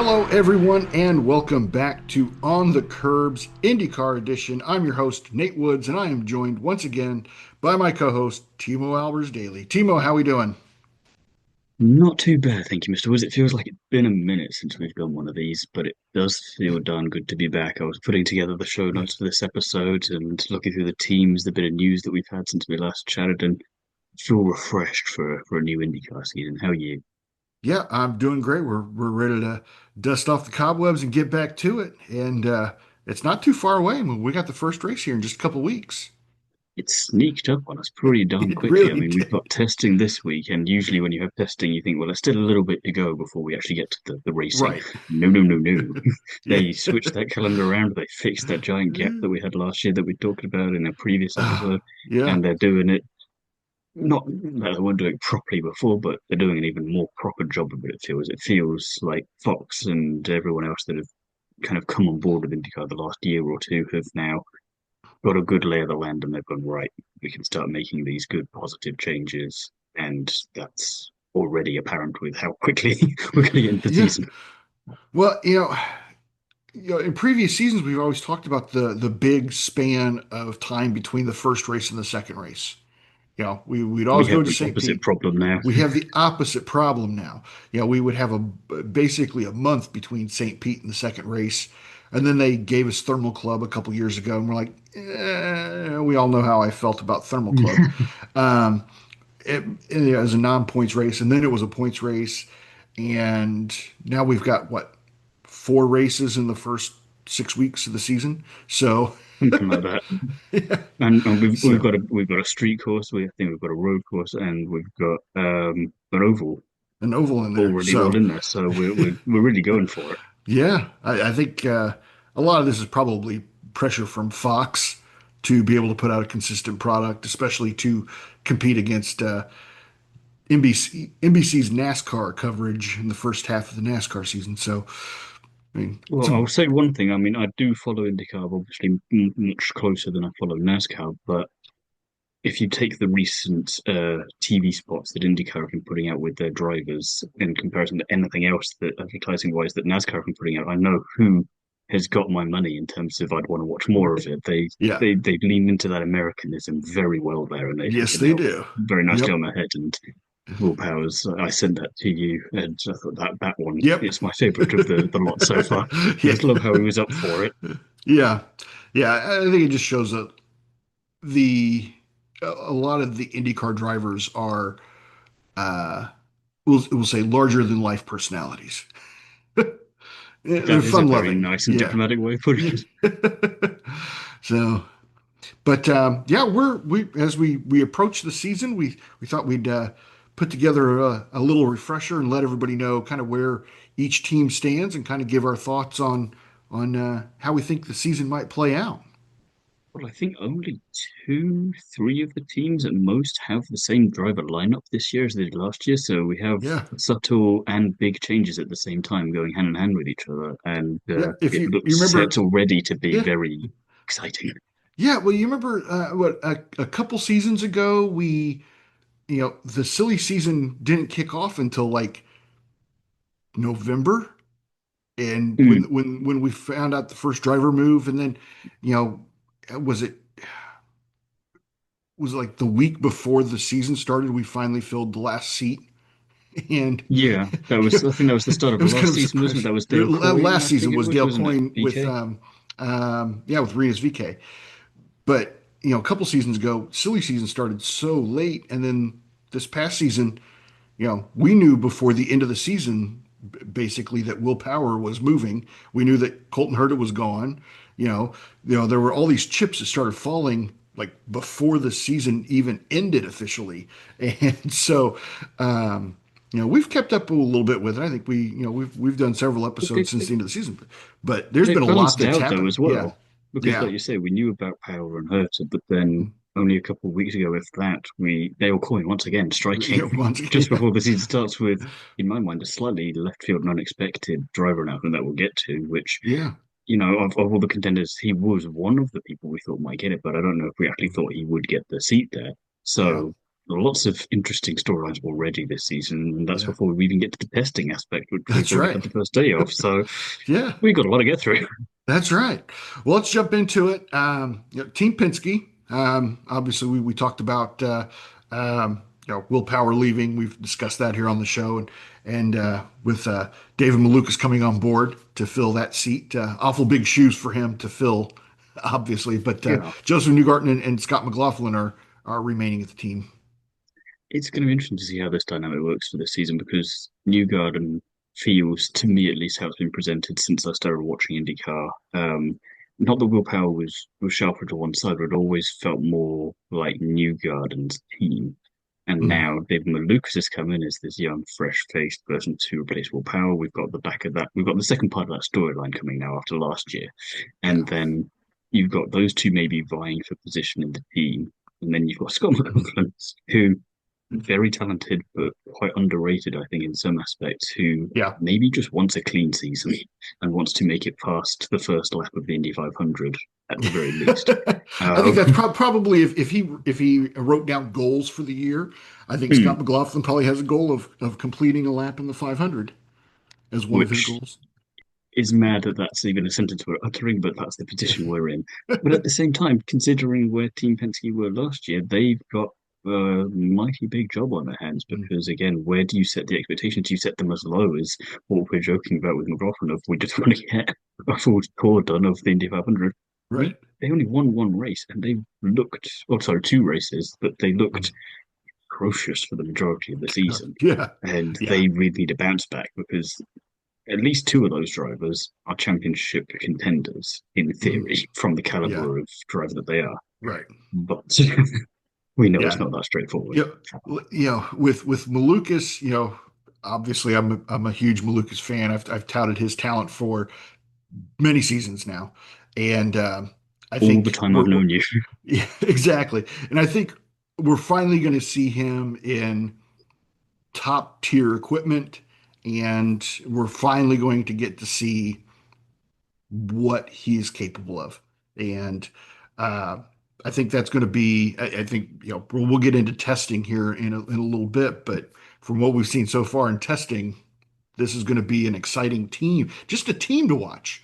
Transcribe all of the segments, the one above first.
Hello, everyone, and welcome back to On the Kerbs IndyCar edition. I'm your host, Nate Woods, and I am joined once again by my co-host, Thiemo Albers-Daly. Thiemo, how we doing? Not too bad, thank you, Mr. Woods. It feels like it's been a minute since we've done one of these, but it does feel darn good to be back. I was putting together the show Yeah, notes for this episode and looking through the teams, the bit of news that we've had since we last chatted, and feel refreshed for a new IndyCar season. How are you? yeah, I'm doing great. We're ready to dust off the cobwebs and get back to it. And it's not too far away. I mean, we got the first race here in just a couple weeks. It sneaked up on us pretty darn It quickly. I really mean, we've did. got testing this week, and usually when you have testing, you think, well, there's still a little bit to go before we actually get to the racing. Right. No, no, no, no. Yeah. They switched that calendar around. They fixed that giant gap that we had last year that we talked about in a previous episode, Yeah. and they're doing it. Not that they weren't doing it properly before, but they're doing an even more proper job of it. It feels. It feels like Fox and everyone else that have kind of come on board with IndyCar the last year or two have now got a good lay of the land and they've gone, right, we can start making these good positive changes. And that's already apparent with how quickly we're going to get into the Yeah. season. Well, in previous seasons, we've always talked about the big span of time between the first race and the second race. We'd We always go have to the St. opposite Pete. problem now. We have the opposite problem now. We would have basically a month between St. Pete and the second race, and then they gave us Thermal Club a couple years ago, and we're like, we all know how I felt about Thermal Club. Um, it was a non-points race, and then it was a points race, and now we've got what, four races in the first 6 weeks of the season. So, Something like that. yeah. And we've So got a street course. We I think we've got a road course, and we've got an oval an oval in there. already all So in there. So we're really going for it. yeah, I think a lot of this is probably pressure from Fox to be able to put out a consistent product, especially to compete against NBC's NASCAR coverage in the first half of the NASCAR season. So, I mean, it's Well, a I'll say one thing. I mean, I do follow IndyCar, obviously much closer than I follow NASCAR. But if you take the recent TV spots that IndyCar have been putting out with their drivers in comparison to anything else that advertising wise that NASCAR have been putting out, I know who has got my money in terms of I'd want to watch more of it. yeah, They've leaned into that Americanism very well there, and they've hit yes, the they nail do. very nicely Yep, on the head. And Will Powers, I sent that to you, and I thought that one yep, is my favorite of the lot so far. I yeah, just love how he was up for it. yeah, yeah. I think it just shows that the a lot of the IndyCar drivers are uh, we'll say larger than life personalities. They're That is a fun very loving. nice and Yeah. diplomatic way of putting Yeah. it. So, but yeah, we as we approach the season, we thought we'd put together a little refresher and let everybody know kind of where each team stands and kind of give our thoughts on how we think the season might play out. Well, I think only two, three of the teams at most have the same driver lineup this year as they did last year. So we have Yeah. subtle and big changes at the same time going hand in hand with each other. And Yeah. If it you looks set remember, already to be yeah. very exciting. Yeah, well, you remember what a couple seasons ago the silly season didn't kick off until like November. And when Mm, when when we found out the first driver move, and then, you know, was it was it like the week before the season started, we finally filled the last seat, and yeah, it I think that was the start of the was kind last of a season, wasn't it? surprise. That was Dale Coyne, Last I season think it was was, Dale wasn't it? Coyne with VK? yeah, with Renus VK, but a couple seasons ago, silly season started so late, and then this past season, we knew before the end of the season, basically, that Will Power was moving. We knew that Colton Herta was gone. There were all these chips that started falling like before the season even ended officially, and so we've kept up a little bit with it. I think we've done several It, episodes since it, the end of the season, but there's been it a lot balanced that's out though happened. as Yeah, well, because yeah, like you say, we knew about Power and Herta, but then only a couple of weeks ago, if that, we Dale Coyne once again striking yeah. Once just again, before the season starts with, in my mind, a slightly left field and unexpected driver announcement that we'll get to, which, yeah, of all the contenders, he was one of the people we thought might get it, but I don't know if we actually thought he would get the seat there. yeah, So lots of interesting storylines already this season, and that's Yeah, before we even get to the testing aspect, which we've that's already had right. the first day of. So Yeah, we've got a lot to get through. that's right. Well, let's jump into it. Team Penske. Obviously, we talked about Will Power leaving. We've discussed that here on the show, and with David Malukas coming on board to fill that seat, awful big shoes for him to fill, obviously. But Yeah, Joseph Newgarden and Scott McLaughlin are remaining at the team. it's going to be interesting to see how this dynamic works for this season because New Garden feels, to me at least, how it's been presented since I started watching IndyCar. Not that Will Power was sharper to one side, but it always felt more like New Garden's team. And Mm, now David Malukas has come in as this young, fresh-faced person to replace Will Power. We've got the back of that. We've got the second part of that storyline coming now after last year, and yeah. then you've got those two maybe vying for position in the team, and then you've got Scott McLaughlin, who very talented but quite underrated, I think, in some aspects, who Yeah. maybe just wants a clean season and wants to make it past the first lap of the Indy 500 at the very least. I think Um, that's probably if he wrote down goals for the year, I think Scott McLaughlin probably has a goal of completing a lap in the 500 as one of his which goals. is mad that that's even a sentence we're uttering, but that's the position we're in. But at the same time, considering where Team Penske were last year, they've got a mighty big job on their hands Mm, because, again, where do you set the expectations? Do you set them as low as what we're joking about with McLaughlin of we just want to get a full tour done of the Indy 500? right. They only won one race and they looked, oh, sorry, two races, but they looked Mm. atrocious for the majority of the season. Yeah. And Yeah. they really need a bounce back because at least two of those drivers are championship contenders in Mhm. theory from the Yeah. caliber of driver that they are. Right. But we know it's Yeah. not that straightforward. Yeah. With Malukas, obviously I'm a huge Malukas fan. I've touted his talent for many seasons now, and I All the think time I've known you. yeah, exactly. And I think we're finally going to see him in top tier equipment, and we're finally going to get to see what he is capable of. And uh, I think that's going to be, I think, we'll get into testing here in a little bit, but from what we've seen so far in testing, this is going to be an exciting team, just a team to watch,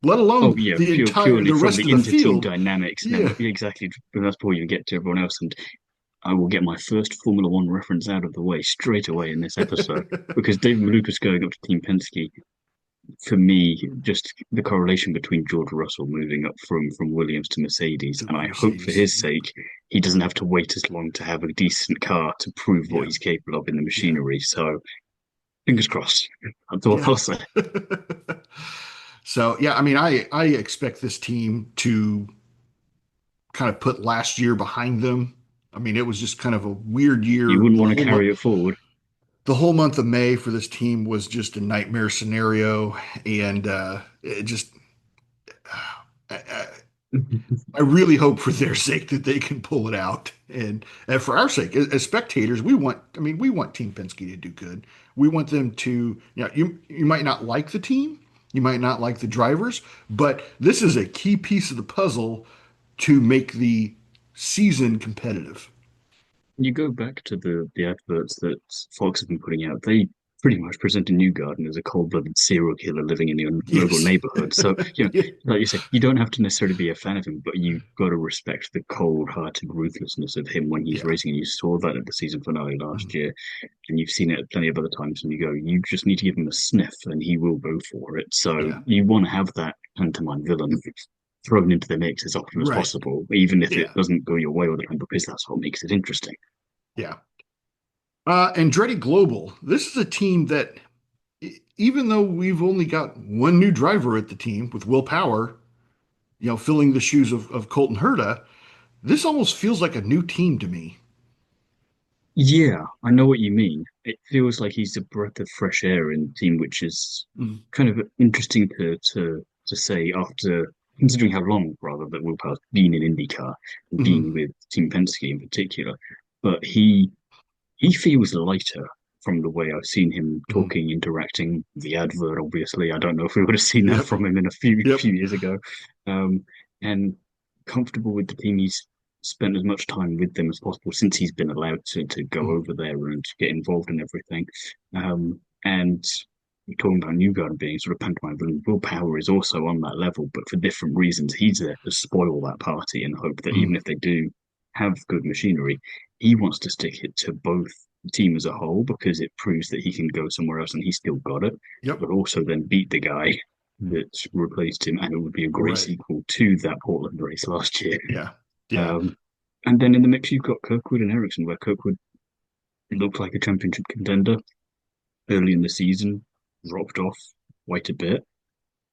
let Oh alone yeah, the purely from rest the of the inter-team field. dynamics. No, Yeah. exactly. But that's before you get to everyone else, and I will get my first Formula One reference out of the way straight away in this episode because David Malukas going up to Team Penske for me, just the correlation between George Russell moving up from Williams to Mercedes, To and I hope for Mercedes. his sake he doesn't have to wait as long to have a decent car to prove what Yeah. he's capable of in the Yeah. machinery. So fingers crossed. That's all Yeah. I'll say. So yeah, I mean, I expect this team to kind of put last year behind them. I mean, it was just kind of a weird You year. wouldn't want to carry it forward. The whole month of May for this team was just a nightmare scenario, and it just. I, I really hope for their sake that they can pull it out, and for our sake, as spectators, we want Team Penske to do good. We want them to, you might not like the team, you might not like the drivers, but this is a key piece of the puzzle to make the season competitive. You go back to the adverts that Fox have been putting out, they pretty much present a new garden as a cold-blooded serial killer living in your local Yes. neighborhood. So, like you said, you don't have to necessarily be a fan of him, but you've got to respect the cold-hearted ruthlessness of him when he's Yeah. racing. And you saw that at the season finale Mhm. last year, and you've seen it at plenty of other times. And you go, you just need to give him a sniff, and he will go for it. So Yeah. you want to have that pantomime villain thrown into the mix as often as Right. possible, even if it Yeah. doesn't go your way all the time, because that's what makes it interesting. Yeah. Andretti Global. This is a team that, even though we've only got one new driver at the team with Will Power, filling the shoes of Colton Herta, this almost feels like a new team to me. Yeah, I know what you mean. It feels like he's a breath of fresh air in the team, which is Mm, kind of interesting to say after considering how long rather that Will Power's been in IndyCar and mhm, been with Team Penske in particular. But he feels lighter from the way I've seen him mhm. talking, interacting, the advert, obviously. I don't know if we would have seen that Yep. from him in a few Yep. years ago. Um, and comfortable with the team. spent as much time with them as possible since he's been allowed to go Mhm. over there and get involved in everything. And talking about Newgarden being sort of pantomime villain, Will Power is also on that level, but for different reasons. He's there to spoil that party and hope that even Mhm. if they do have good machinery, he wants to stick it to both the team as a whole because it proves that he can go somewhere else and he's still got it, Yep. but also then beat the guy that replaced him, and it would be a great Right. sequel to that Portland race last year. Yeah. Yeah. Um, and then in the mix, you've got Kirkwood and Ericsson, where Kirkwood looked like a championship contender early in the season, dropped off quite a bit.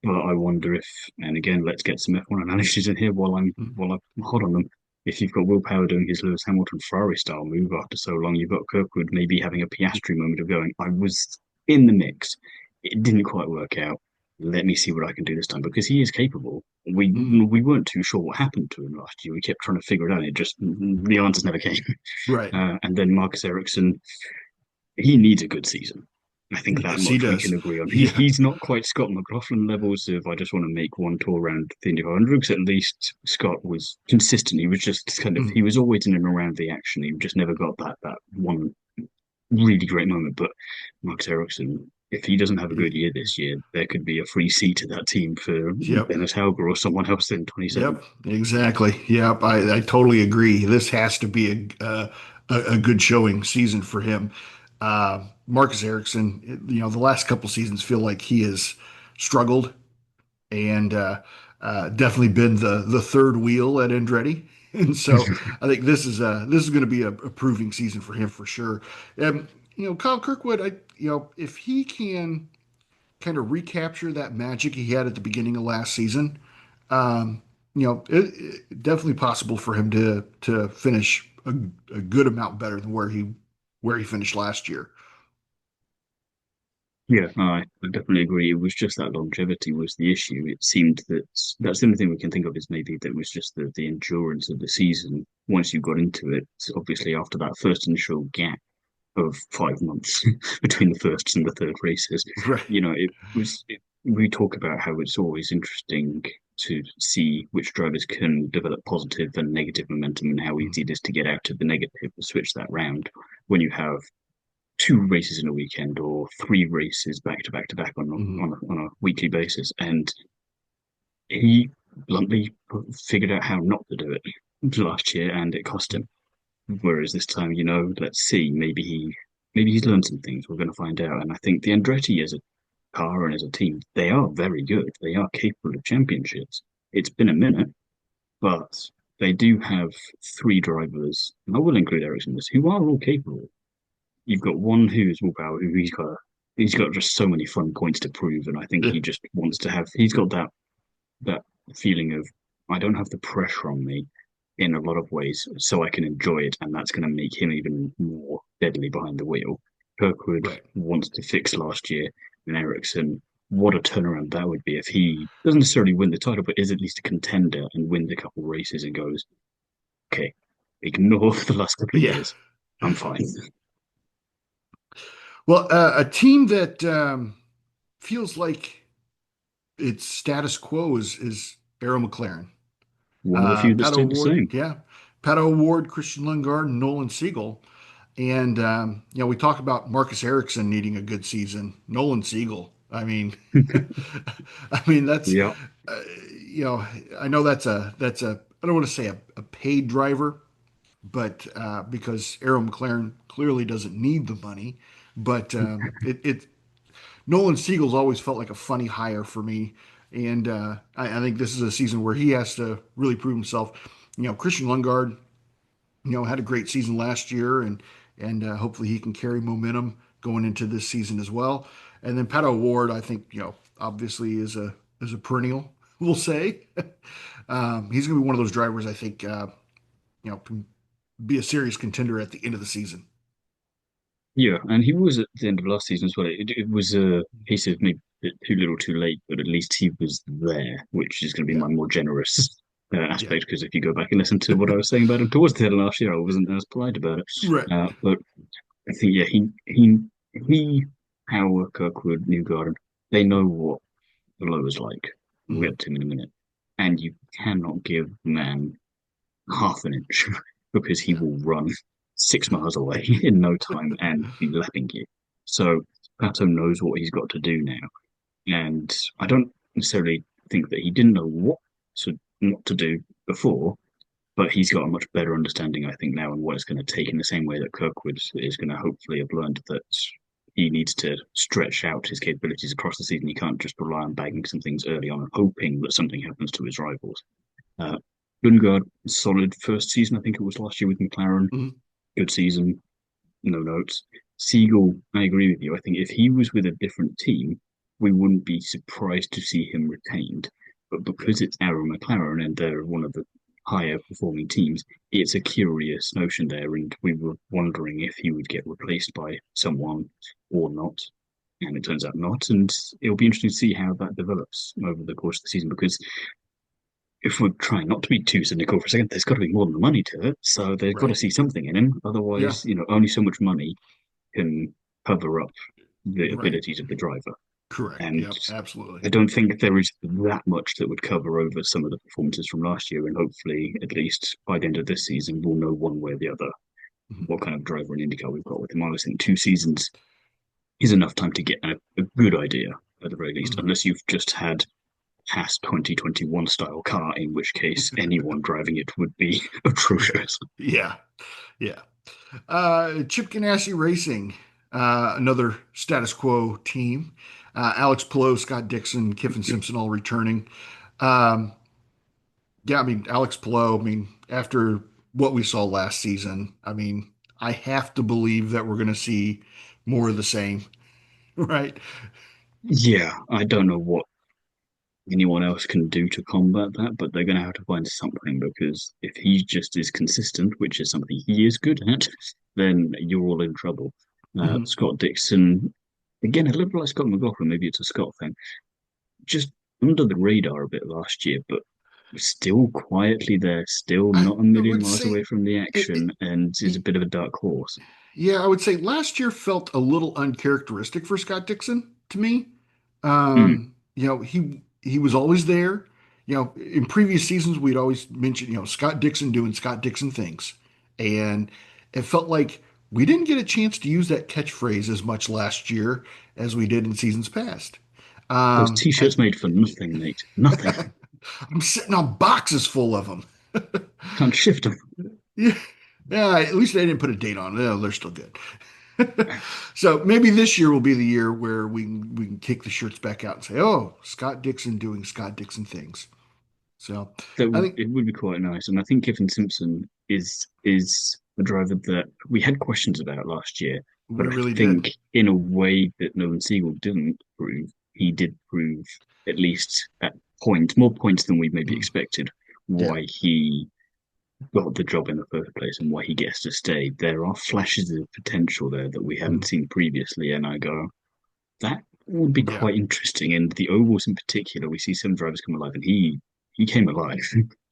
But I wonder if, and again, let's get some F1 analysis in here Mhm. while I'm hot on them. If you've got Will Power doing his Lewis Hamilton Ferrari style move after so long, you've got Kirkwood maybe having a Piastri moment of going, I was in the mix. It didn't quite work out. Let me see what I can do this time because he is capable. Mhm. We weren't too sure what happened to him last year. We kept trying to figure it out. It just the answers never came. Right. And then Marcus Ericsson, he needs a good season. I think that Yes, he much we does. can agree on. Yeah. He's not quite Scott McLaughlin levels of I just want to make one tour around the Indy 500 because at least Scott was consistent. He was just kind of Mhm. he was always in and around the action. He just never got that one really great moment. But Marcus Ericsson, if he doesn't have a good year this year, there could be a free seat to that team for Yep. Bennett Helger or someone else in 27. Yep. Exactly. Yep. I totally agree. This has to be a good showing season for him. Marcus Ericsson, the last couple seasons feel like he has struggled and definitely been the third wheel at Andretti. And so I think this is going to be a proving season for him for sure. Kyle Kirkwood, if he can kind of recapture that magic he had at the beginning of last season, it definitely possible for him to finish a good amount better than where he finished last year. Yeah, no, I definitely agree. It was just that longevity was the issue. It seemed that that's the only thing we can think of is maybe that was just the endurance of the season. Once you got into it, obviously after that first initial gap of 5 months between the first and the third races, Right. it was. We talk about how it's always interesting to see which drivers can develop positive and negative momentum and how easy it is to get out of the negative and switch that round when you have two races in a weekend or three races back to back to back Mhm. on a weekly basis, and he bluntly figured out how not to do it last year, and it cost him. Whereas this time, let's see, maybe he's learned some things. We're going to find out, and I think the Andretti as a car and as a team, they are very good. They are capable of championships. It's been a minute, but they do have three drivers, and I will include Ericsson in this, who are all capable. You've got one who's Wilbauer, who he's got just so many fun points to prove, and I think he just wants to have. He's got that feeling of I don't have the pressure on me in a lot of ways, so I can enjoy it, and that's going to make him even more deadly behind the wheel. Kirkwood Right. wants to fix last year, and Ericsson. What a turnaround that would be if he doesn't necessarily win the title, but is at least a contender and wins a couple of races and goes, okay, ignore the last couple of Yeah. years. I'm fine. Well, a team that feels like its status quo is Arrow McLaren. One of the few that Pato stayed the Award, same. yeah. Pato Award, Christian Lundgaard, and Nolan Siegel. And, we talk about Marcus Ericsson needing a good season. Nolan Siegel. I mean, I mean, Yeah, uh, you know, I know I don't want to say a paid driver, but because Arrow McLaren clearly doesn't need the money, but Nolan Siegel's always felt like a funny hire for me, and I think this is a season where he has to really prove himself. Christian Lundgaard, had a great season last year, and hopefully he can carry momentum going into this season as well. And then Pato Ward, I think, obviously is a perennial. We'll say he's going to be one of those drivers. I think can be a serious contender at the end of the season. yeah, and he was at the end of last season as well. It was a case of maybe a bit too little, too late, but at least he was there, which is going to be Yeah, my more generous yeah, aspect. Because if you go back and listen to what I was saying about him towards the end of last year, I wasn't as polite about it. right. But I think yeah, he, Howard, Kirkwood, Newgarden, they know what the low is like. We'll Mhm. get to him in a minute, and you cannot give the man half an inch because he Yeah. will run 6 miles away in no time and be lapping you. So Pato knows what he's got to do now. And I don't necessarily think that he didn't know what to do before, but he's got a much better understanding, I think, now on what it's going to take in the same way that Kirkwood is going to hopefully have learned that he needs to stretch out his capabilities across the season. He can't just rely on bagging some things early on and hoping that something happens to his rivals. Uh, Lundgaard, solid first season, I think it was last year with McLaren. Mhm. Good season, no notes. Siegel, I agree with you. I think if he was with a different team, we wouldn't be surprised to see him retained. But Yeah. because it's Arrow McLaren and they're one of the higher performing teams, it's a curious notion there. And we were wondering if he would get replaced by someone or not. And it turns out not. And it'll be interesting to see how that develops over the course of the season because if we're trying not to be too cynical for a second, there's got to be more than the money to it. So they've got to Right. see something in him. Yeah. Otherwise, only so much money can cover up the Right. abilities of the driver. Correct. And Yep. Absolutely. I don't think there is that much that would cover over some of the performances from last year. And hopefully, at least by the end of this season, we'll know one way or the other Mhm. what kind of driver in IndyCar we've got with him. I was thinking 2 seasons is enough time to get a good idea, at the very least, Mhm. unless you've just had past 2021 style car, in which case anyone driving it would be atrocious. Yeah. Yeah. Chip Ganassi Racing, another status quo team. Alex Palou, Scott Dixon, Kiffin Simpson all returning. Um, yeah, I mean, Alex Palou, I mean, after what we saw last season, I mean, I have to believe that we're going to see more of the same, right? Yeah, I don't know what anyone else can do to combat that, but they're going to have to find something because if he just is consistent, which is something he is good at, then you're all in trouble. Mhm. Scott Dixon, again, a little bit like Scott McLaughlin, maybe it's a Scott thing, just under the radar a bit last year, but still quietly there, still I not a million would miles away say from the it, action, and is a bit of a dark horse. yeah, I would say last year felt a little uncharacteristic for Scott Dixon to me. Mm. He was always there. In previous seasons, we'd always mention, Scott Dixon doing Scott Dixon things. And it felt like we didn't get a chance to use that catchphrase as much last year as we did in seasons past. Those I, t-shirts made for nothing, mate. Nothing. I'm sitting on boxes full of them. Can't shift them. Yeah, yeah. At least they didn't put a date on it. Oh, they're still good. So maybe this year will be the year where we can kick the shirts back out and say, "Oh, Scott Dixon doing Scott Dixon things." So That I would think it would be quite nice. And I think Kiffin Simpson is a driver that we had questions about last year, we but I really did. think in a way that Nolan Siegel didn't prove, he did prove at least at more points than we maybe Mm, expected, yeah. why he got the job in the first place and why he gets to stay. There are flashes of potential there that we hadn't Mm, seen previously, and I go, that would be yeah. quite interesting. And the ovals in particular, we see some drivers come alive, and he came alive.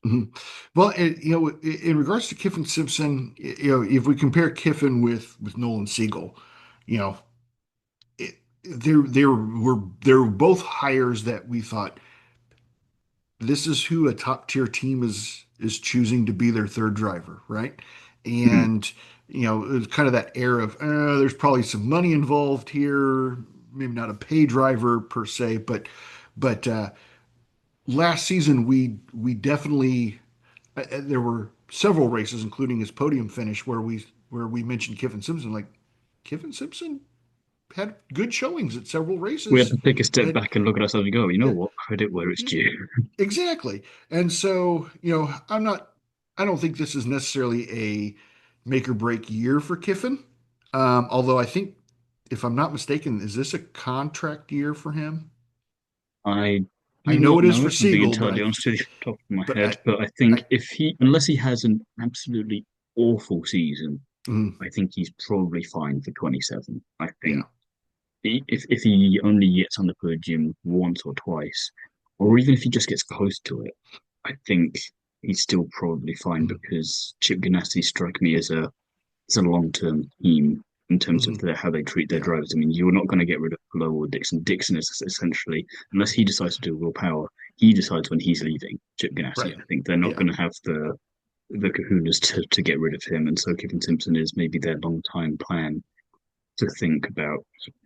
Mhm. Well, in regards to Kiffin Simpson, if we compare Kiffin with Nolan Siegel, you know, they're both hires that we thought this is who a top tier team is choosing to be their third driver, right? And it's kind of that air of there's probably some money involved here, maybe not a pay driver per se, but last season we definitely there were several races, including his podium finish, where we mentioned Kiffin Simpson. Like Kiffin Simpson had good showings at several We have races, to take a step and back and look at ourselves and go, you know yeah, what? Credit where it's due. exactly. And so, I don't think this is necessarily a make or break year for Kiffin. Although I think, if I'm not mistaken, is this a contract year for him? I I do know not it is know for if I'm being Siegel, entirely honest with you off the top of my but head, but I I, think unless he has an absolutely awful season, mm, I think he's probably fine for 27. I yeah, think if he only gets on the podium once or twice, or even if he just gets close to it, I think he's still probably fine mm, because Chip Ganassi strike me as a long term team in terms of mm, how they treat their yeah, drivers. I mean, you're not going to get rid of Lowe or Dixon. Dixon is essentially, unless he decides to do real power, he decides when he's leaving Chip Ganassi. right, I think they're not yeah, going to have the the kahunas to get rid of him, and so Kevin Simpson is maybe their long time plan to think about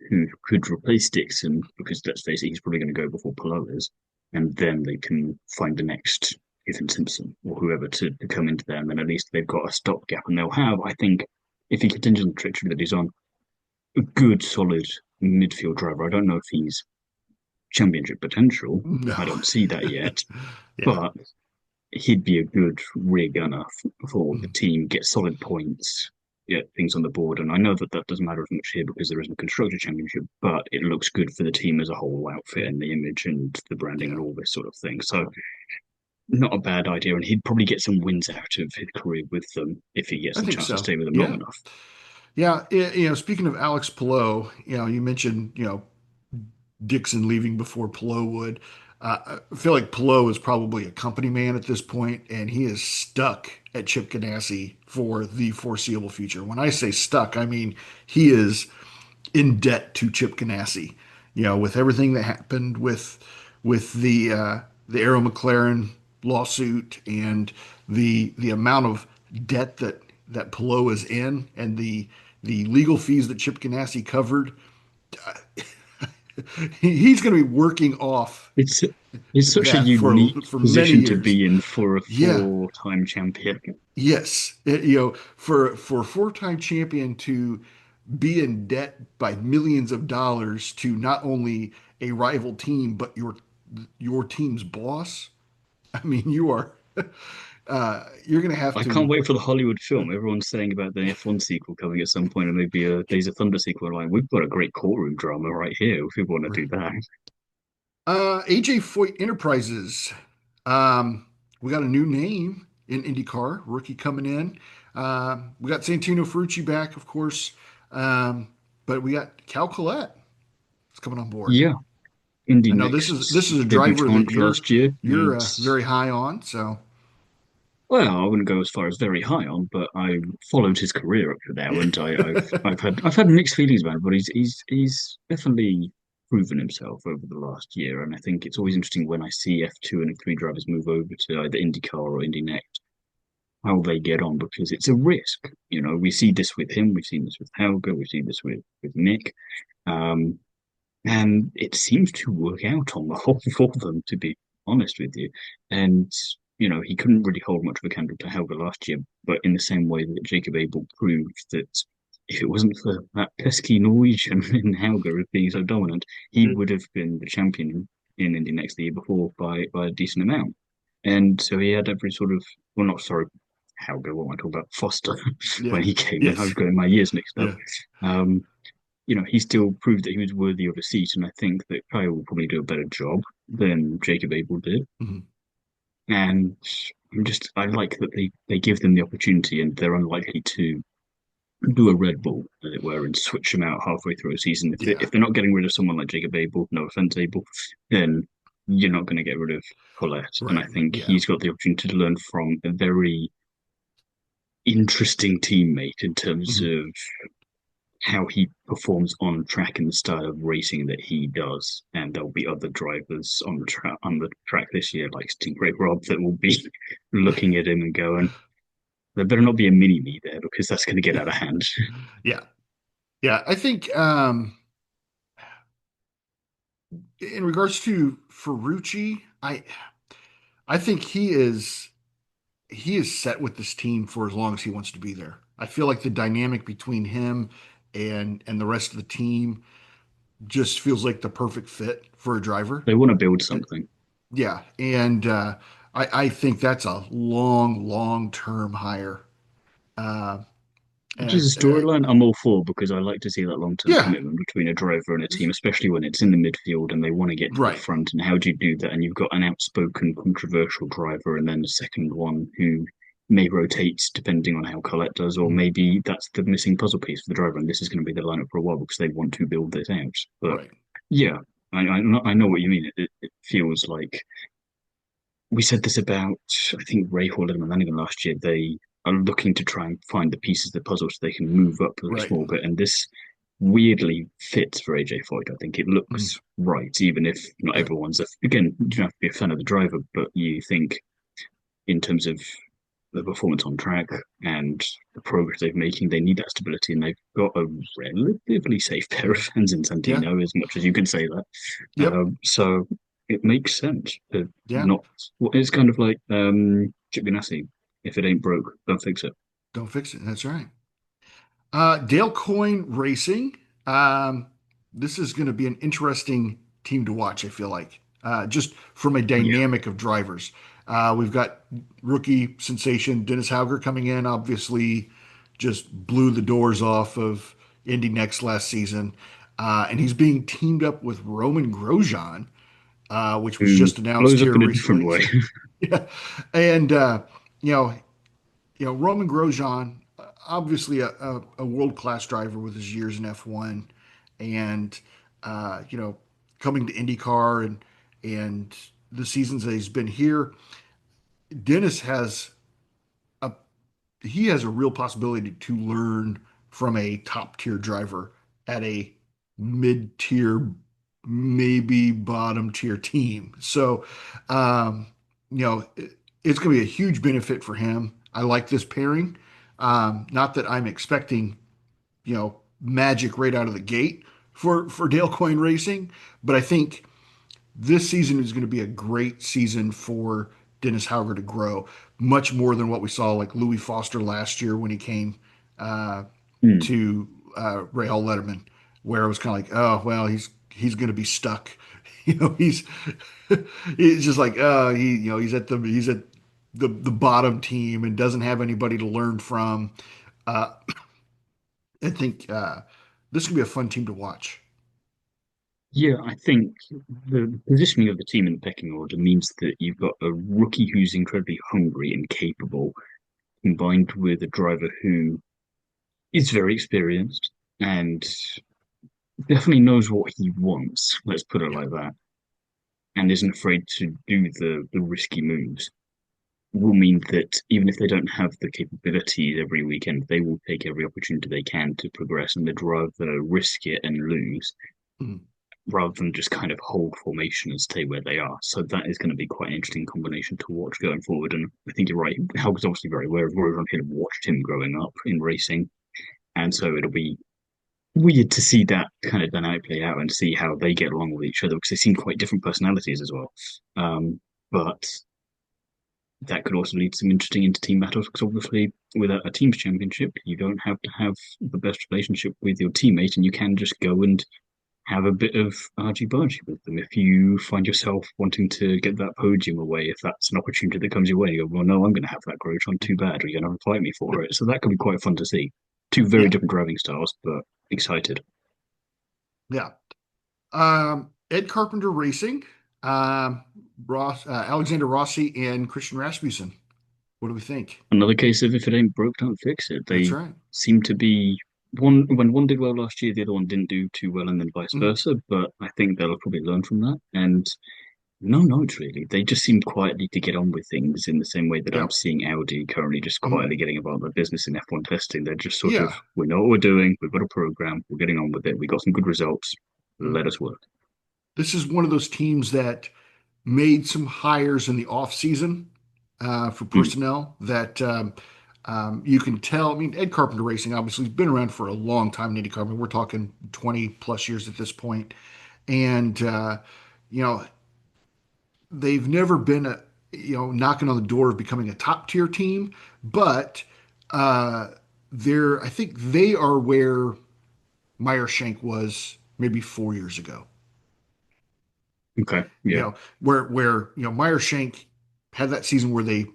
who could replace Dixon, because let's face it, he's probably going to go before Palou is, and then they can find the next Kevin Simpson or whoever to come into there, and then at least they've got a stopgap, and they'll have, I think, if he continues on the trajectory that he's on, a good, solid midfield driver. I don't know if he's championship potential. No. I don't see that yet, Yeah. but he'd be a good rear gunner for the Mhm. team, get solid points, get things on the board. And I know that that doesn't matter as much here because there isn't a constructor championship, but it looks good for the team as a whole outfit and the image and the branding Yeah. and all this sort of thing. So not a bad idea. And he'd probably get some wins out of his career with them if he gets I the think chance to so. stay with them long Yeah. enough. Yeah. Speaking of Alex Palou, you mentioned, Dixon leaving before Palou would. I feel like Palou is probably a company man at this point, and he is stuck at Chip Ganassi for the foreseeable future. When I say stuck, I mean he is in debt to Chip Ganassi. With everything that happened with the Arrow McLaren lawsuit and the amount of debt that Palou is in, and the legal fees that Chip Ganassi covered, he's going to be working off It's it's such a that unique for many position to years. be in for a Yeah, four-time champion. yes. For a four-time champion to be in debt by millions of dollars to not only a rival team but your team's boss. I mean, you're going to have I can't to. wait for the Hollywood film. Everyone's saying about the F1 sequel coming at some point, and maybe a Days of Thunder sequel. Like, we've got a great courtroom drama right here if we want to do that. A.J Foyt Enterprises. We got a new name in IndyCar, rookie coming in. We got Santino Ferrucci back, of course, but we got Cal Collette is coming on board. Yeah, Indy I know this Next is a driver that debutant you're last year, you're and very high on. So well, I wouldn't go as far as very high on, but I followed his career up to now, and I've had mixed feelings about him, but he's definitely proven himself over the last year, and I think it's always interesting when I see F2 and F3 drivers move over to either IndyCar or Indy Next, how they get on because it's a risk. We see this with him, we've seen this with Helga, we've seen this with Nick, um, and it seems to work out on the whole for them, to be honest with you. And he couldn't really hold much of a candle to Helga last year, but in the same way that Jacob Abel proved that if it wasn't for that pesky Norwegian in Helga as being so dominant, he would have been the champion in Indy next the year before by a decent amount. And so he had every sort of, well, not sorry, Helga, what am I talking about? Foster, when yeah, he came in. I was yes, getting my years mixed up. yeah. Um, he still proved that he was worthy of a seat, and I think that Kyle will probably do a better job than Jacob Abel did. Mhm. And I like that they give them the opportunity, and they're unlikely to do a Red Bull, as it were, and switch them out halfway through a season. Yeah, If they're not getting rid of someone like Jacob Abel, no offense, Abel, then you're not going to get rid of Collette. And I right. think Yeah. he's got the opportunity to learn from a very interesting teammate in terms Mhm. of how he performs on track and the style of racing that he does. And there'll be other drivers on the track this year, like Stingray Rob, that will be looking at him and going, "There better not be a mini me there because that's going to get out of hand." Yeah, yeah. I think in regards to Ferrucci, I think he is set with this team for as long as he wants to be there. I feel like the dynamic between him and the rest of the team just feels like the perfect fit for a driver. They want to build Uh, something. Yeah, and I think that's a long term hire. Uh, Which is and a storyline I'm all for because I like to see that long-term yeah, commitment between a driver and a team, especially when it's in the midfield and they want to get to the right, front. And how do you do that? And you've got an outspoken, controversial driver, and then a second one who may rotate depending on how Colette does, or Mhm. maybe that's the missing puzzle piece for the driver, and this is going to be the lineup for a while because they want to build this out. But right, yeah, I know what you mean. It feels like we said this about, I think, Rahal, Letterman, and Lanigan last year. They are looking to try and find the pieces of the puzzle so they can move up a right. small bit. And this weirdly fits for A.J Foyt. I think it Mhm. looks right, even if not everyone's. Again, you don't have to be a fan of the driver, but you think in terms of the performance on track and the progress they're making. They need that stability, and they've got a relatively safe pair of hands in Yeah. Santino, as much as you can say that. Yep. So it makes sense to Yeah. not. Well, it's kind of like Chip Ganassi. If it ain't broke, don't fix it. Don't fix it. That's right. Dale Coyne Racing. Um, this is going to be an interesting team to watch, I feel like, just from a Yeah. dynamic of drivers. We've got rookie sensation Dennis Hauger coming in, obviously just blew the doors off of Indy Next last season. And he's being teamed up with Roman Grosjean, which was Who just announced blows up here in a different recently. way. Yeah. And, you know, Roman Grosjean, obviously a world-class driver with his years in F1 and, coming to IndyCar and the seasons that he's been here, Dennis a he has a real possibility to learn from a top tier driver at a mid tier, maybe bottom tier team. So, um, it's going to be a huge benefit for him. I like this pairing. Not that I'm expecting, magic right out of the gate for Dale Coyne Racing, but I think this season is going to be a great season for Dennis Hauger to grow, much more than what we saw like Louis Foster last year when he came uh, Hmm. to Rahal Letterman, where it was kind of like, oh well, he's going to be stuck. He's he's just like, he's at the bottom team and doesn't have anybody to learn from. Uh, I think this could be a fun team to watch. Yeah, I think the positioning of the team in the pecking order means that you've got a rookie who's incredibly hungry and capable, combined with a driver who is very experienced and definitely knows what he wants, let's put it Yeah. like that, and isn't afraid to do the risky moves. Will mean that even if they don't have the capabilities every weekend, they will take every opportunity they can to progress, and they'd rather risk it and lose Mhm. rather than just kind of hold formation and stay where they are. So that is going to be quite an interesting combination to watch going forward. And I think you're right. Helga's obviously very aware of where everyone had watched him growing up in racing. And so it'll be weird to see that kind of dynamic play out and see how they get along with each other because they seem quite different personalities as well. But that could also lead to some interesting inter-team battles because obviously with a team's championship, you don't have to have the best relationship with your teammate and you can just go and have a bit of argy-bargy with them. If you find yourself wanting to get that podium away, if that's an opportunity that comes your way, you go, well, no, I'm going to have that grudge. I'm too bad. Are you going to fight me for it? So that could be quite fun to see. Two very Yeah. different driving styles, but excited. Yeah. Ed Carpenter Racing, Alexander Rossi and Christian Rasmussen. What do we think? Another case of if it ain't broke, don't fix it. That's They right. seem to be one when one did well last year, the other one didn't do too well, and then vice Mhm. versa. But I think they'll probably learn from that. And no notes really. They just seem quietly to get on with things in the same way that I'm Yeah. seeing Audi currently just Mhm. quietly getting about their business in F1 testing. They're just sort of, Yeah. we know what we're doing, we've got a program, we're getting on with it, we got some good results, Mhm. let us work. This is one of those teams that made some hires in the off season for Mm, personnel that you can tell. I mean, Ed Carpenter Racing obviously has been around for a long time in IndyCar. I mean, we're talking 20 plus years at this point. And, you know, they've never been knocking on the door of becoming a top tier team, but uh, I think they are where Meyer Shank was maybe 4 years ago. okay, yeah. Where Meyer Shank had that season where they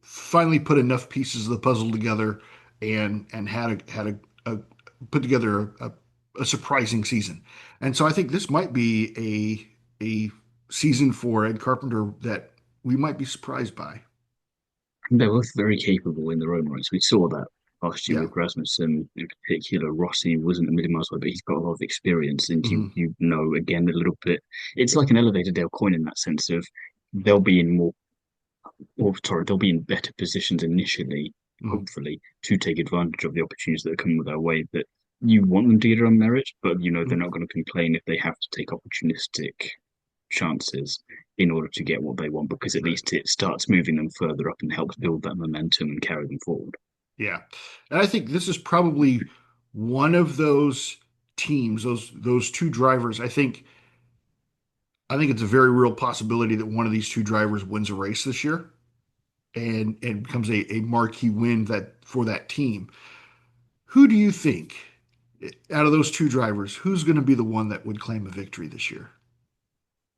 finally put enough pieces of the puzzle together and a put together a surprising season. And so I think this might be a season for Ed Carpenter that we might be surprised by. They're both very capable in their own rights. We saw that last year Yeah. with Rasmussen in particular. Rossi wasn't a million miles away, but he's got a lot of experience, and you Hmm. you know again a little bit. It's like an elevated Dale Coyne in that sense of they'll be in more or sorry, they'll be in better positions initially, Hmm. hopefully, to take advantage of the opportunities that come with their way that you want them to get on merit, but you know they're not going to complain if they have to take opportunistic chances. in order to get what they want, because at Right. least it starts moving them further up and helps build that momentum and carry them forward. Yeah. And I think this is probably one of those teams, those two drivers. I think it's a very real possibility that one of these two drivers wins a race this year and becomes a marquee win that for that team. Who do you think out of those two drivers, who's going to be the one that would claim a victory this year?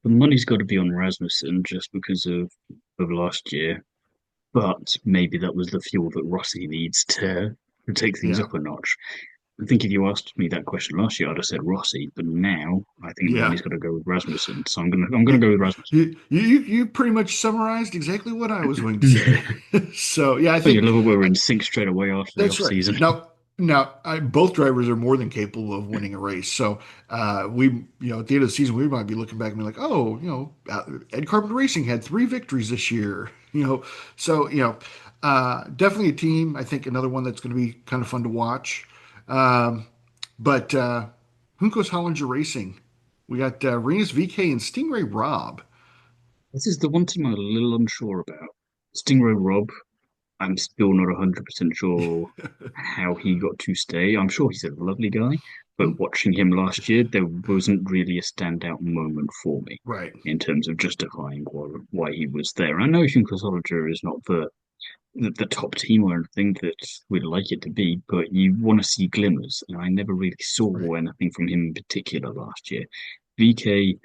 The money's got to be on Rasmussen just because of last year, but maybe that was the fuel that Rossi needs to take things Yeah. up a notch. I think if you asked me that question last year, I'd have said Rossi, but now I think the Yeah. money's got to go with Rasmussen. So I'm gonna go with Rasmussen. You pretty much summarized exactly what I was going to say. So yeah, I Oh, you think love it. We were in sync straight away after the that's off right. season. Both drivers are more than capable of winning a race. So at the end of the season, we might be looking back and be like, oh, Ed Carpenter Racing had three victories this year. So definitely a team. I think another one that's going to be kind of fun to watch. Um, but Juncos Hollinger Racing, we got Renus VK and Stingray Rob. This is the one team I'm a little unsure about. Stingray Rob, I'm still not 100% sure how he got to stay. I'm sure he's a lovely guy, but watching him last year, there wasn't really a standout moment for me Right. in terms of justifying why he was there. I know Shinko is not the top team or anything that we'd like it to be, but you want to see glimmers, and I never really Right. saw anything from him in particular last year. VK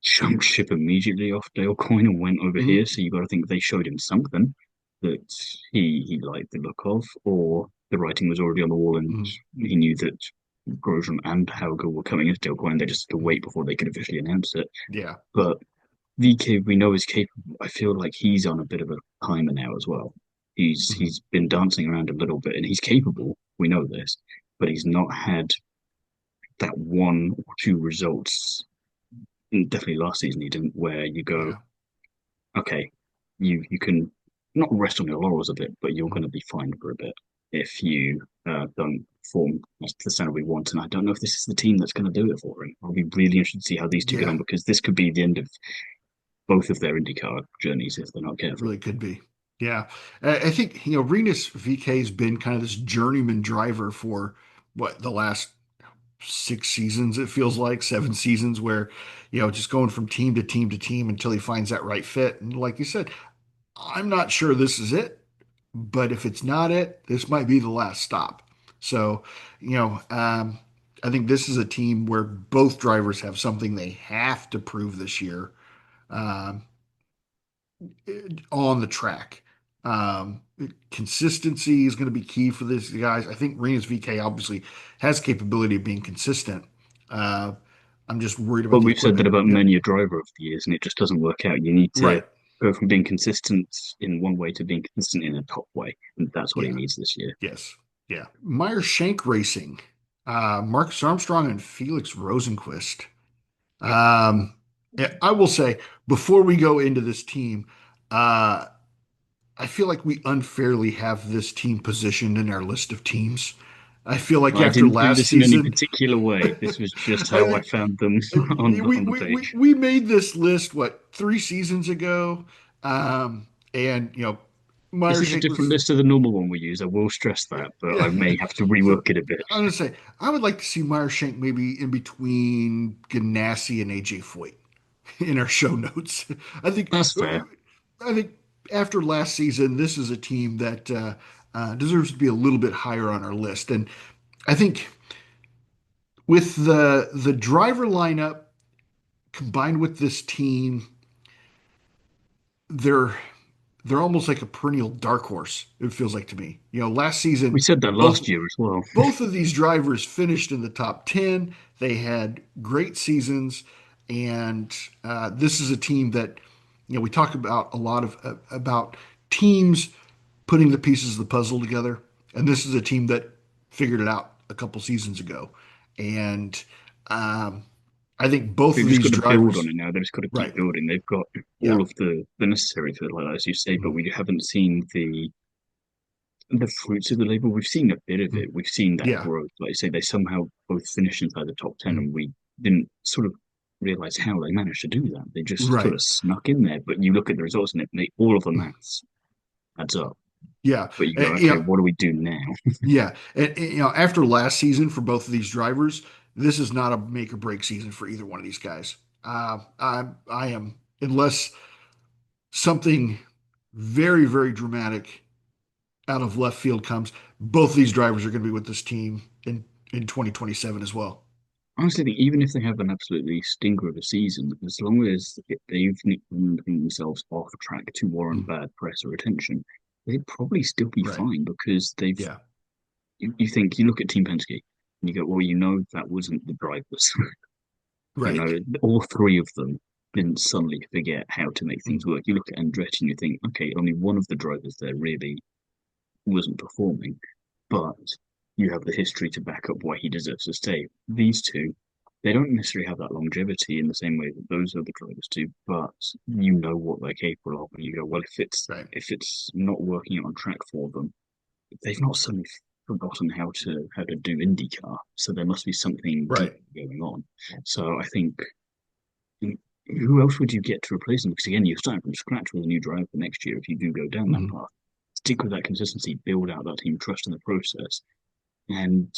jumped ship immediately off Dale Coyne and went over Mhm. here, so you got to think they showed him something that he liked the look of, or the writing was already on the wall and Mhm. he knew that Grosjean and Hauger were coming into Dale Coyne. They just had to wait before they could officially announce it. Yeah. But VK we know is capable. I feel like he's on a bit of a timer now as well. Mhm. He's been dancing around a little bit and he's capable. We know this, but he's not had that one or two results. Definitely last season he didn't. Where you go, Yeah. okay, you can not rest on your laurels a bit, but you're Mhm. going to be fine for a bit if you don't form as the center we want. And I don't know if this is the team that's going to do it for him. I'll be really interested to see how these two get Yeah. on because this could be the end of both of their IndyCar journeys if they're not It careful. really could be. Yeah. I think, Renus VK has been kind of this journeyman driver for the last 6 seasons, it feels like 7 seasons, where, just going from team to team to team until he finds that right fit. And like you said, I'm not sure this is it, but if it's not it, this might be the last stop. So, I think this is a team where both drivers have something they have to prove this year. Um, on the track. Um, Consistency is going to be key for these guys. I think Renus VK obviously has capability of being consistent. Uh, I'm just worried about But the we've said that equipment. about Yep. many a driver over the years, and it just doesn't work out. You need to Right. go from being consistent in one way to being consistent in a top way, and that's what he Yeah. needs this year. Yes. Yeah. Meyer Shank Racing, Marcus Armstrong and Felix Rosenquist. Um, I will say before we go into this team, uh, I feel like we unfairly have this team positioned in our list of teams. I feel like I after didn't do last this in any season, particular way. This was just I how I think found them we, on the we, we, page. we made this list, 3 seasons ago. And, This Meyer is a Shank different was, list to the normal one we use. I will stress that, but yeah. I may have to So rework it a bit. I'm going to say, I would like to see Meyer Shank maybe in between Ganassi and A.J Foyt in our show notes. I think, That's fair. I think after last season, this is a team that deserves to be a little bit higher on our list. And I think with the driver lineup combined with this team, they're they're almost like a perennial dark horse. It feels like to me. Last We season, said that both last year as well. both of these drivers finished in the top 10. They had great seasons, and this is a team that we talk about a lot about teams putting the pieces of the puzzle together, and this is a team that figured it out a couple seasons ago, and um, I think both They've of just these got to build on drivers, it now. They've just got to keep right? building. They've got Yeah. all of the necessary for it, like as you say, but Mhm. we haven't seen the fruits of the labor. We've seen a bit of Mhm. it. We've seen that Yeah. growth. Like I say, they somehow both finished inside the top 10, Mhm. and we didn't sort of. realize how they managed to do that. They just sort Right. of snuck in there. But you look at the results and all of the maths adds up. Yeah. But you go, You okay, know, what do we do now? yeah. You know, after last season for both of these drivers, this is not a make or break season for either one of these guys. I am, unless something very, very dramatic out of left field comes, both of these drivers are going to be with this team in 2027 as well. Honestly, I think even if they have an absolutely stinker of a season, as long as they've nicked themselves off track to warrant Mm, bad press or attention, they'd probably still be right. fine because they've. Yeah. You look at Team Penske and you go, well, you know that wasn't the drivers. You Right. know, all three of them didn't suddenly forget how to make things Mm, work. You look at Andretti and you think, okay, only one of the drivers there really wasn't performing, but you have the history to back up why he deserves to stay. These two, they don't necessarily have that longevity in the same way that those other drivers do, but you know what they're capable of, and you go, well, right. if it's not working out on track for them, they've not suddenly forgotten how to do IndyCar, so there must be something deep Right. going on. So I think who else would you get to replace them? Because again, you're starting from scratch with a new driver for next year if you do go down that Mhm. path. Stick with that consistency, build out that team trust in the process. And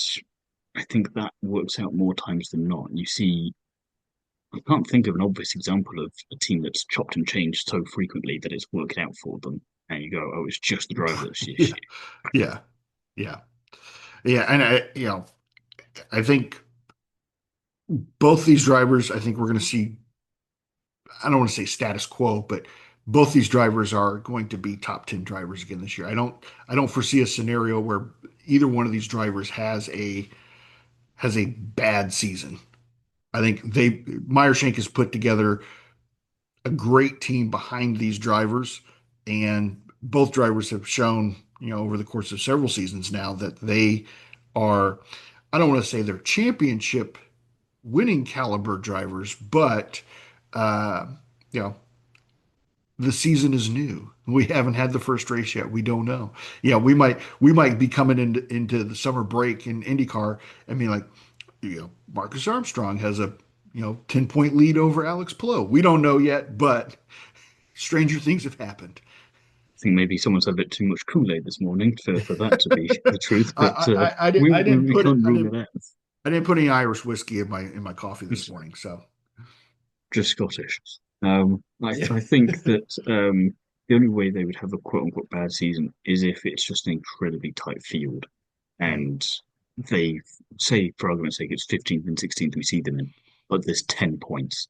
I think that works out more times than not. You see, I can't think of an obvious example of a team that's chopped and changed so frequently that it's worked out for them. And you go, oh, it's just the driver that's the Yeah. issue. Yeah. Yeah. Yeah. And you know, I think both these drivers, I think we're going to see, I don't want to say status quo, but both these drivers are going to be top 10 drivers again this year. I don't foresee a scenario where either one of these drivers has a bad season. I think Meyer Shank has put together a great team behind these drivers, and both drivers have shown, you know, over the course of several seasons now that they are, I don't want to say they're championship winning caliber drivers, but uh, you know, the season is new. We haven't had the first race yet. We don't know. Yeah, we might be coming into the summer break in IndyCar. I mean, like, you know, Marcus Armstrong has a 10-point lead over Alex Palou. We don't know yet, but stranger things have happened. I think maybe someone's had a bit too much Kool-Aid this morning for that to be the truth, but I didn't we put it. can't rule it out. I didn't put any Irish whiskey in my coffee this It's morning. So just Scottish. yeah, I think that the only way they would have a quote unquote bad season is if it's just an incredibly tight field Mm, and they say, for argument's sake, it's 15th and 16th we see them in, but there's 10 points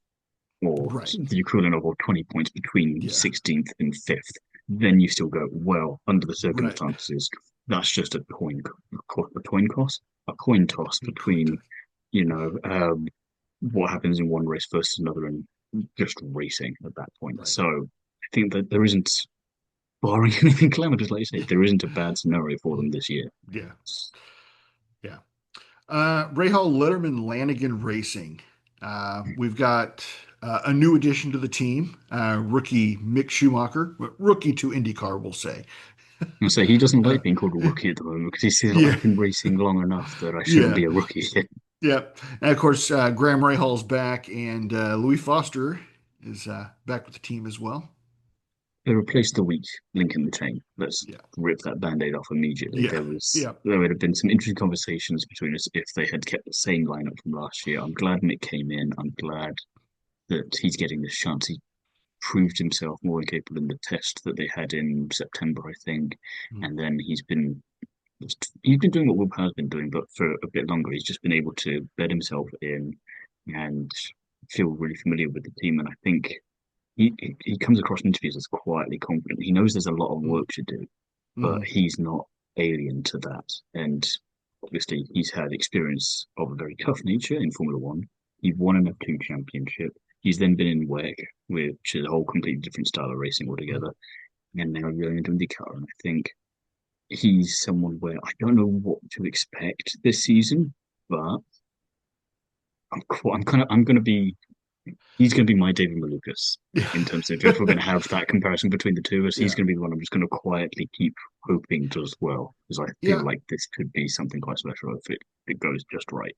or right. the equivalent of or 20 points between Yeah, 16th and 5th. Then you still go, well, under the right. circumstances, that's just a coin toss between, you know, what happens in one race versus another and just racing at that point. Right. So I think that there isn't, barring anything calamitous, like you say, there isn't a bad scenario for them this year. Yeah. Yeah. Rahal, Letterman, Lanigan Racing. We've got a new addition to the team, rookie Mick Schumacher, rookie to IndyCar, we'll say. And so he doesn't Uh, like being called a rookie at the moment because he says, yeah, I've been racing long enough that I shouldn't yeah, be a rookie. yeah. And of course, Graham Rahal's back, and Louis Foster is back with the team as well. They replaced the weak link in the chain. Let's Yeah, rip that band-aid off immediately. yeah, yeah, There would have been some interesting conversations between us if they had kept the same lineup from last year. I'm glad Mick came in. I'm glad that he's getting this chance. He proved himself more capable in the test that they had in September, I think. mm, And then he's been doing what Will Power's been doing, but for a bit longer. He's just been able to bed himself in and feel really familiar with the team. And I think he comes across in interviews as quietly confident. He knows there's a lot of mm, work to do, but mm, he's not alien to that. And obviously, he's had experience of a very tough nature in Formula One. He won an F2 championship. He's then been in WEC, which is a whole completely different style of racing mm. altogether. And now going into IndyCar. And I think he's someone where I don't know what to expect this season, but I'm going to be he's going to be my David Malukas in terms of if we're going to have that comparison between the two of us. He's Yeah, going to be the one I'm just going to quietly keep hoping does well because I feel yeah. like this could be something quite special if it goes just right.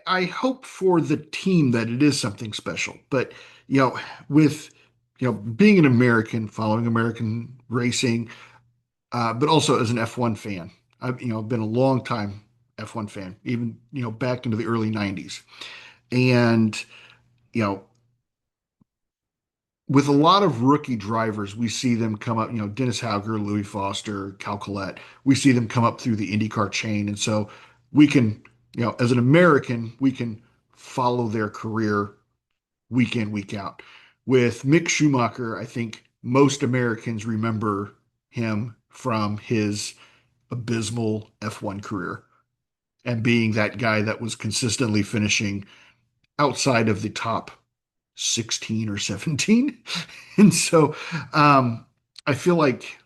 I hope for the team that it is something special. But, you know, with, being an American, following American racing, but also as an F1 fan, I've, been a long time F1 fan, even, back into the early 90s. And, you know, with a lot of rookie drivers, we see them come up, Dennis Hauger, Louis Foster, Cal Collette, we see them come up through the IndyCar chain. And so we can, as an American, we can follow their career week in, week out. With Mick Schumacher, I think most Americans remember him from his abysmal F1 career and being that guy that was consistently finishing outside of the top 16 or 17. And so I feel like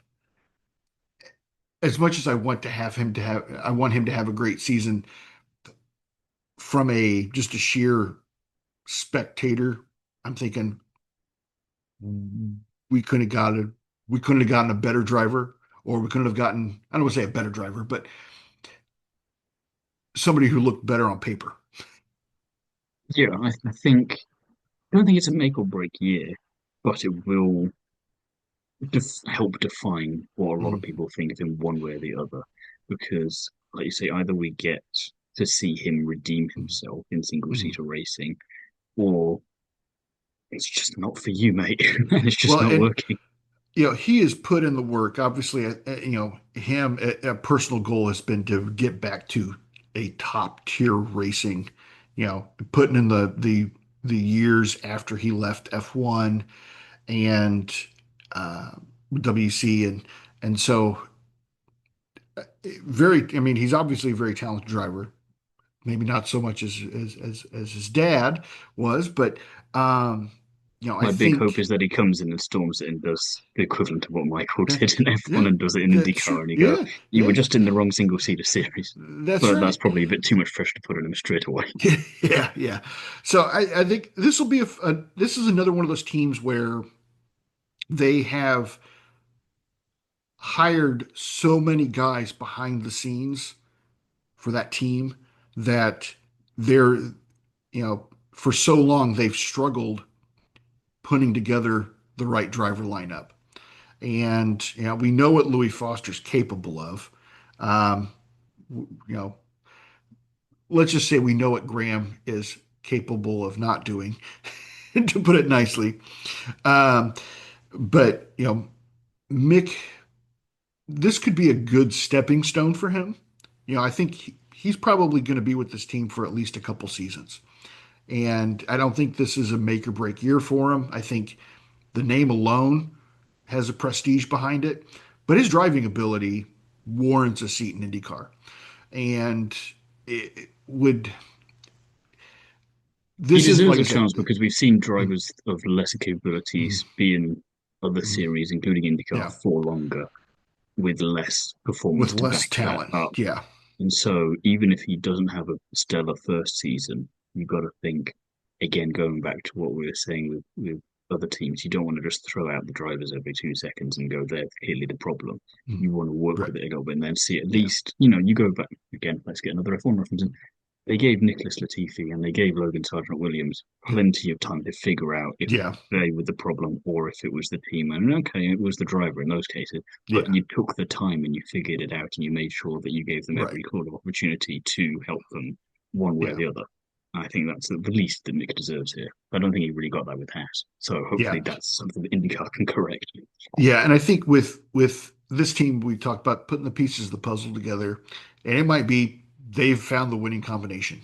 as much as I want him to have a great season from just a sheer spectator. I'm thinking we couldn't have got a, we couldn't have gotten a better driver, or we couldn't have gotten, I don't want to say a better driver, but somebody who looked better on paper. Yeah, I think I don't think it's a make or break year, but it will help define what a lot of Mm, people think of him one way or the other. Because, like you say, either we get to see him redeem mm, himself in single mm. seater racing, or it's just not for you, mate. And it's just Well, not and working. he has put in the work. Obviously, him a personal goal has been to get back to a top tier racing. Putting in the years after he left F1 and uh, WC, and so very. I mean, he's obviously a very talented driver. Maybe not so much as his dad was, but um, I My big hope think is that he comes in and storms it and does the equivalent of what Michael yeah, did in F1 yeah, and does it in that IndyCar, sure, and you go, yeah, you were yeah, just in the wrong single seater series. that's But that's right. probably a bit too much pressure to put on him straight away. Yeah, yeah. So I think this will be this is another one of those teams where they have hired so many guys behind the scenes for that team that they're, for so long they've struggled putting together the right driver lineup. And, we know what Louis Foster's capable of. Um, you know, let's just say we know what Graham is capable of not doing, to put it nicely. Um, but, Mick, this could be a good stepping stone for him. I think he's probably going to be with this team for at least a couple seasons. And I don't think this is a make or break year for him. I think the name alone has a prestige behind it, but his driving ability warrants a seat in IndyCar. And it would, He this is, deserves like I a said, chance because we've seen mm, drivers of lesser mm, capabilities be in other mm, series, including IndyCar, yeah, for longer with less with performance to less back that talent. up. Yeah, And so, even if he doesn't have a stellar first season, you've got to think again, going back to what we were saying with other teams, you don't want to just throw out the drivers every 2 seconds and go, they're clearly the problem. mm, You want to work right. with it a little bit and then see at Yeah, least, you go back again, let's get another F1 reference in. They gave Nicholas Latifi and they gave Logan Sargent Williams yeah, plenty of time to figure out if yeah, they were the problem or if it was the team. And okay, it was the driver in those cases, but yeah, you took the time and you figured it out and you made sure that you gave them right. every sort of opportunity to help them one way or Yeah, the other. I think that's the least that Mick deserves here. I don't think he really got that with Haas. So yeah, hopefully that's something that IndyCar can correct. yeah. And I think with this team, we talked about putting the pieces of the puzzle together, and it might be they've found the winning combination.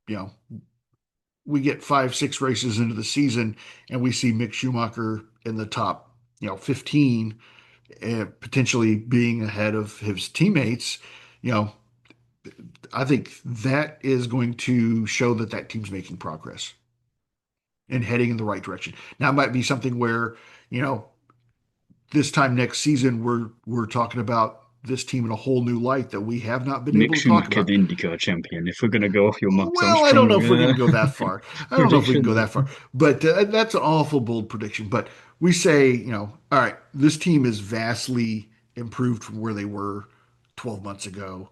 You know, we get 5, 6 races into the season, and we see Mick Schumacher in the top, 15, potentially being ahead of his teammates. You know, I think that is going to show that that team's making progress and heading in the right direction. Now, it might be something where, you know, this time next season we're talking about this team in a whole new light that we have not been Mick able to talk Schumacher, about. the IndyCar champion. If we're going to go off your Max Well, I don't know Armstrong if we're going to go that far. I don't know if we can prediction go there. that far, but that's an awful bold prediction. But we say, all right, this team is vastly improved from where they were 12 months ago.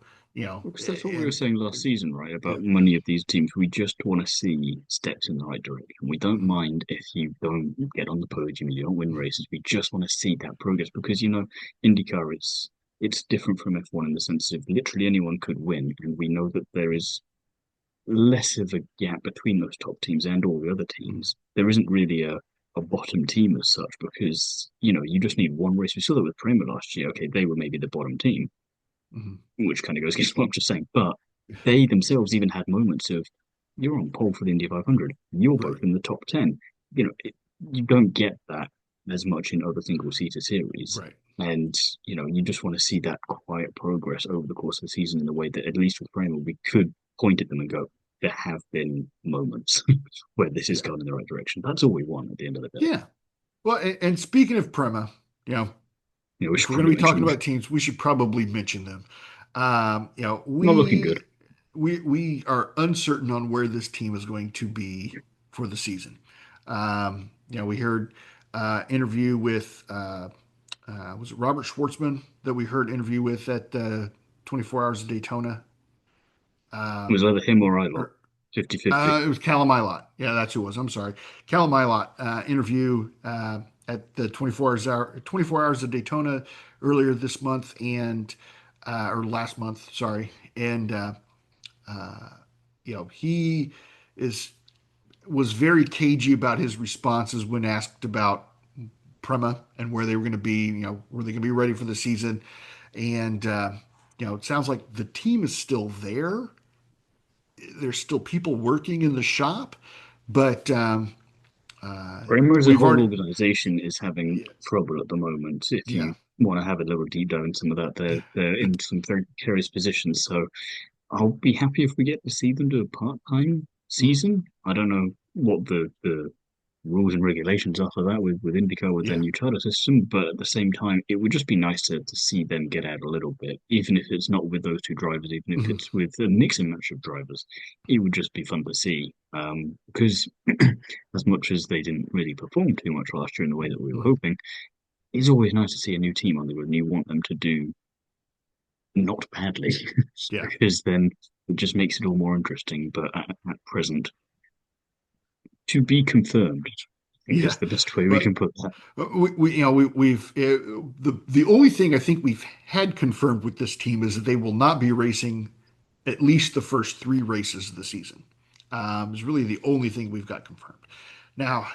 Because that's what we were saying last and season, right? yeah, About many of these teams, we just want to see steps in the right direction. We don't mhm, mind if you don't get on the podium and you don't win mhm, races. We just want to see that progress because IndyCar it's different from F1 in the sense of literally anyone could win, and we know that there is less of a gap between those top teams and all the other mhm, teams. There isn't really a bottom team as such because you just need one race. We saw that with PREMA last year. Okay, they were maybe the bottom team, mhm. which kind of goes against what I'm just saying. But they themselves even had moments of you're on pole for the Indy 500, you're both Right, in the top 10. You don't get that as much in other single seater series. right. And, you just want to see that quiet progress over the course of the season in a way that, at least with Kramer, we could point at them and go, there have been moments where this is Yeah, going in the right direction. That's all we want at the end of the day. yeah. Well, and speaking of Prema, you know, We if should we're going to probably be mention talking them. about teams, we should probably mention them. You know, Not looking good. we are uncertain on where this team is going to be for the season. We heard interview with was it Robert Schwartzman that we heard interview with at 24 Hours of Daytona. It was Um, either him or I lot, or 50-50. it was Callum Ilott. Yeah, that's who it was. I'm sorry, Callum Ilott interview at the 24 hours of Daytona earlier this month and or last month, sorry, and uh, he is was very cagey about his responses when asked about Prema and where they were going to be. Were they going to be ready for the season? And it sounds like the team is still there. There's still people working in the shop, but Bremer as a we've whole already, organization is having yeah, trouble at the moment. If yeah, you want to have a little deep dive in some of that, they're in some very precarious positions. So I'll be happy if we get to see them do a part-time mhm, season. I don't know what the rules and regulations are for that with IndyCar with their yeah, new charter system, but at the same time, it would just be nice to see them get out a little bit, even if it's not with those two drivers, even if mhm, it's with a mix and match of drivers. It would just be fun to see. Because as much as they didn't really perform too much last year in the way that we were mhm, hoping, it's always nice to see a new team on the road and you want them to do not badly yeah. because then it just makes it all more interesting. But at present, to be confirmed, I think Yeah, is the best way we can but put that. we've the only thing I think we've had confirmed with this team is that they will not be racing at least the first three races of the season. Is really the only thing we've got confirmed. Now,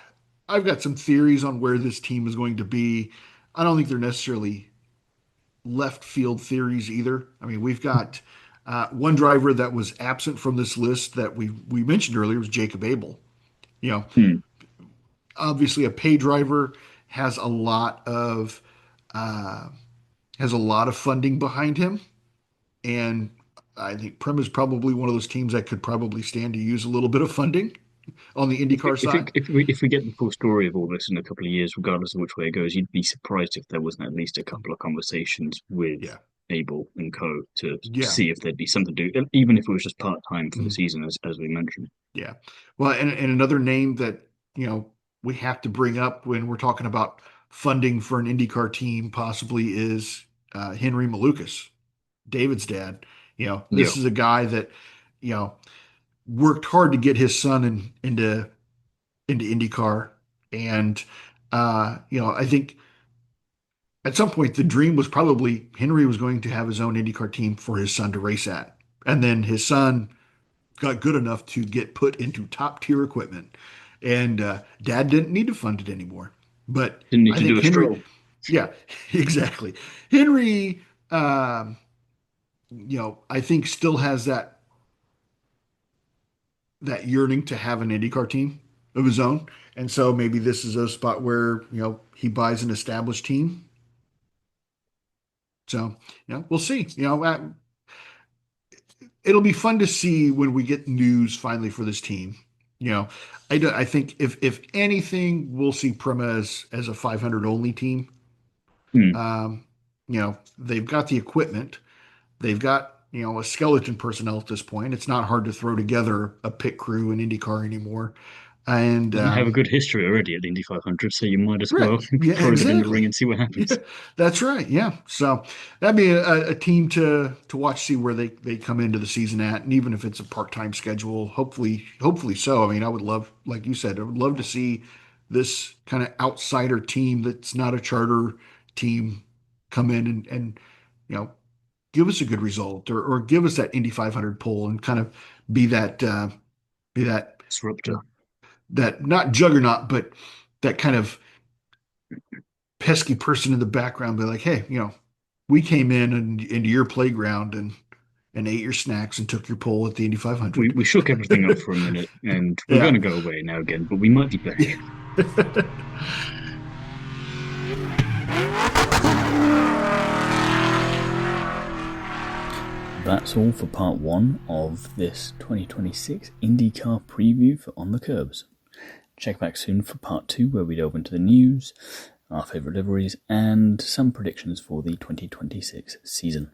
I've got some theories on where this team is going to be. I don't think they're necessarily left field theories either. I mean, we've got one driver that was absent from this list that we mentioned earlier was Jacob Abel. You know, Hmm. obviously a pay driver has a lot of uh, funding behind him, and I think Prem is probably one of those teams that could probably stand to use a little bit of funding on the If we, IndyCar if, it, side. if we get the full story of all this in a couple of years, regardless of which way it goes, you'd be surprised if there wasn't at least a couple of conversations with Yeah, Abel and Co. to yeah, see if there'd be something to do, even if it was just part time for the mhm, season, as we mentioned. yeah. Well, and another name that we have to bring up when we're talking about funding for an IndyCar team possibly is Henry Malukas, David's dad. Yeah. This is a guy that you know worked hard to get his son into IndyCar, and I think at some point the dream was probably Henry was going to have his own IndyCar team for his son to race at, and then his son got good enough to get put into top tier equipment, and Dad didn't need to fund it anymore. But Didn't need I to think do a Henry, stroll. yeah, exactly. Henry, I think still has that yearning to have an IndyCar team of his own. And so maybe this is a spot where, he buys an established team. So, we'll see. It'll be fun to see when we get news finally for this team. I think if anything, we'll see Prema as a 500 only team. Hmm. Um, they've got the equipment. They've got, a skeleton personnel at this point. It's not hard to throw together a pit crew in IndyCar anymore. And They have a good history already at the Indy 500, so you might as right, well yeah, throw them in the ring exactly. and see what Yeah, happens. that's right. Yeah, so that'd be a team to watch, see where they come into the season at, and even if it's a part-time schedule, hopefully so. I mean, I would love, like you said, I would love to see this kind of outsider team that's not a charter team come in and you know give us a good result, or give us that Indy 500 pull and kind of be that be that you Disruptor. know that not juggernaut, but that kind of pesky person in the background. Be like, hey, we came in and into your playground and ate your snacks and took your pull at the Indy We 500. we shook everything up for a minute, and we're going Yeah. to go away now again, but we might be back. Yeah. That's all for part 1 of this 2026 IndyCar preview for On the Kerbs. Check back soon for part 2, where we delve into the news, our favourite liveries, and some predictions for the 2026 season.